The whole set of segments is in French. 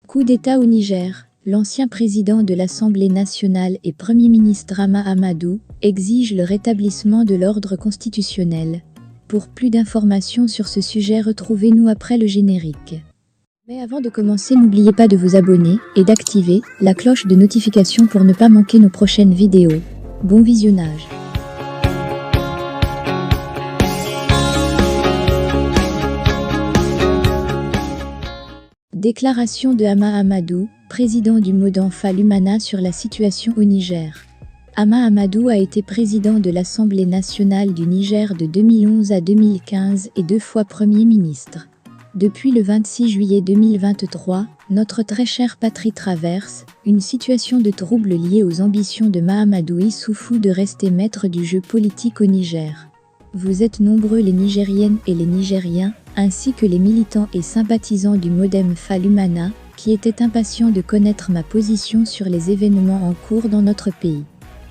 Coup d'État au Niger. L'ancien président de l'Assemblée nationale et Premier ministre Hama Amadou exige le rétablissement de l'ordre constitutionnel. Pour plus d'informations sur ce sujet, retrouvez-nous après le générique. Mais avant de commencer, n'oubliez pas de vous abonner et d'activer la cloche de notification pour ne pas manquer nos prochaines vidéos. Bon visionnage. Déclaration de Hama Amadou, président du Modenfa Lumana sur la situation au Niger. Hama Amadou a été président de l'Assemblée nationale du Niger de 2011 à 2015 et 2 fois Premier ministre. Depuis le 26 juillet 2023, notre très chère patrie traverse une situation de trouble liée aux ambitions de Mahamadou Issoufou de rester maître du jeu politique au Niger. Vous êtes nombreux les Nigériennes et les Nigériens, ainsi que les militants et sympathisants du Modenfa Lumana, qui étaient impatients de connaître ma position sur les événements en cours dans notre pays.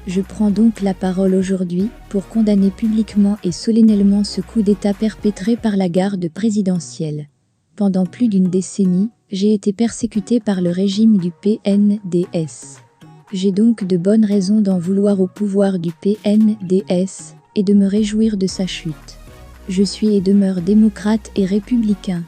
Je prends donc la parole aujourd'hui pour condamner publiquement et solennellement ce coup d'État perpétré par la garde présidentielle. Pendant plus d'une décennie, j'ai été persécuté par le régime du PNDS. J'ai donc de bonnes raisons d'en vouloir au pouvoir du PNDS et de me réjouir de sa chute. Je suis et demeure démocrate et républicain.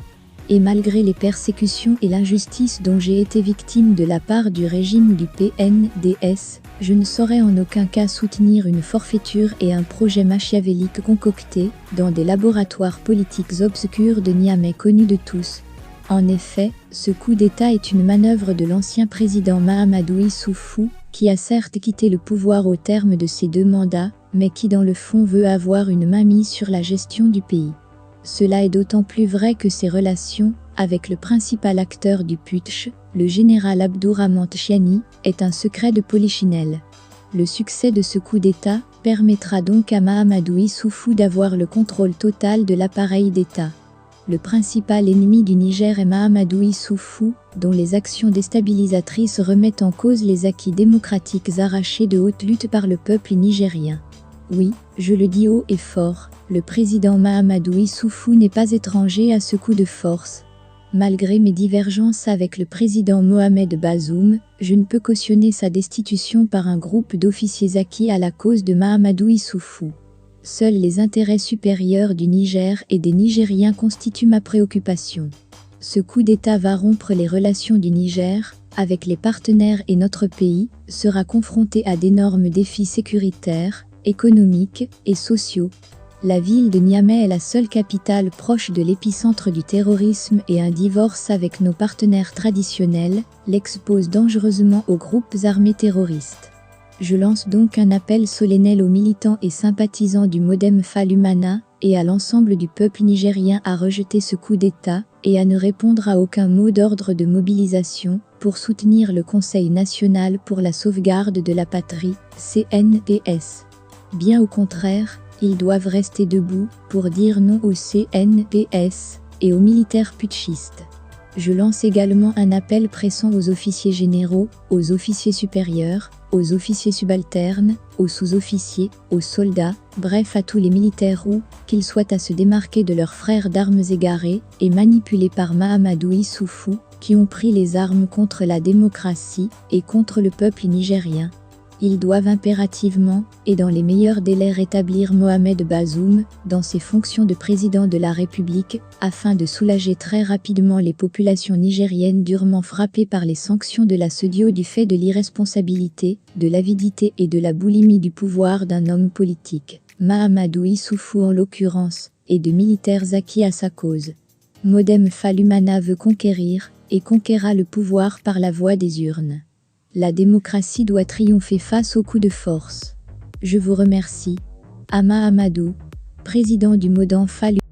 Et malgré les persécutions et l'injustice dont j'ai été victime de la part du régime du PNDS, je ne saurais en aucun cas soutenir une forfaiture et un projet machiavélique concocté dans des laboratoires politiques obscurs de Niamey connus de tous. En effet, ce coup d'État est une manœuvre de l'ancien président Mahamadou Issoufou, qui a certes quitté le pouvoir au terme de ses 2 mandats, mais qui dans le fond veut avoir une mainmise sur la gestion du pays. Cela est d'autant plus vrai que ses relations avec le principal acteur du putsch, le général Abdourahmane Tchiani, est un secret de polichinelle. Le succès de ce coup d'État permettra donc à Mahamadou Issoufou d'avoir le contrôle total de l'appareil d'État. Le principal ennemi du Niger est Mahamadou Issoufou, dont les actions déstabilisatrices remettent en cause les acquis démocratiques arrachés de haute lutte par le peuple nigérien. Oui, je le dis haut et fort, le président Mahamadou Issoufou n'est pas étranger à ce coup de force. Malgré mes divergences avec le président Mohamed Bazoum, je ne peux cautionner sa destitution par un groupe d'officiers acquis à la cause de Mahamadou Issoufou. Seuls les intérêts supérieurs du Niger et des Nigériens constituent ma préoccupation. Ce coup d'État va rompre les relations du Niger avec les partenaires et notre pays sera confronté à d'énormes défis sécuritaires, économiques et sociaux. La ville de Niamey est la seule capitale proche de l'épicentre du terrorisme et un divorce avec nos partenaires traditionnels l'expose dangereusement aux groupes armés terroristes. Je lance donc un appel solennel aux militants et sympathisants du Modenfa Lumana et à l'ensemble du peuple nigérien à rejeter ce coup d'État et à ne répondre à aucun mot d'ordre de mobilisation pour soutenir le Conseil national pour la sauvegarde de la patrie, CNPS. Bien au contraire, ils doivent rester debout pour dire non au CNPS et aux militaires putschistes. Je lance également un appel pressant aux officiers généraux, aux officiers supérieurs, aux officiers subalternes, aux sous-officiers, aux soldats, bref à tous les militaires qu'ils soient à se démarquer de leurs frères d'armes égarés et manipulés par Mahamadou Issoufou, qui ont pris les armes contre la démocratie et contre le peuple nigérien. Ils doivent impérativement, et dans les meilleurs délais rétablir Mohamed Bazoum dans ses fonctions de président de la République, afin de soulager très rapidement les populations nigériennes durement frappées par les sanctions de la SEDIO du fait de l'irresponsabilité, de l'avidité et de la boulimie du pouvoir d'un homme politique, Mahamadou Issoufou en l'occurrence, et de militaires acquis à sa cause. Modenfa Lumana veut conquérir, et conquérera le pouvoir par la voie des urnes. La démocratie doit triompher face aux coups de force. Je vous remercie. Hama Amadou, président du Modenfa Lumana.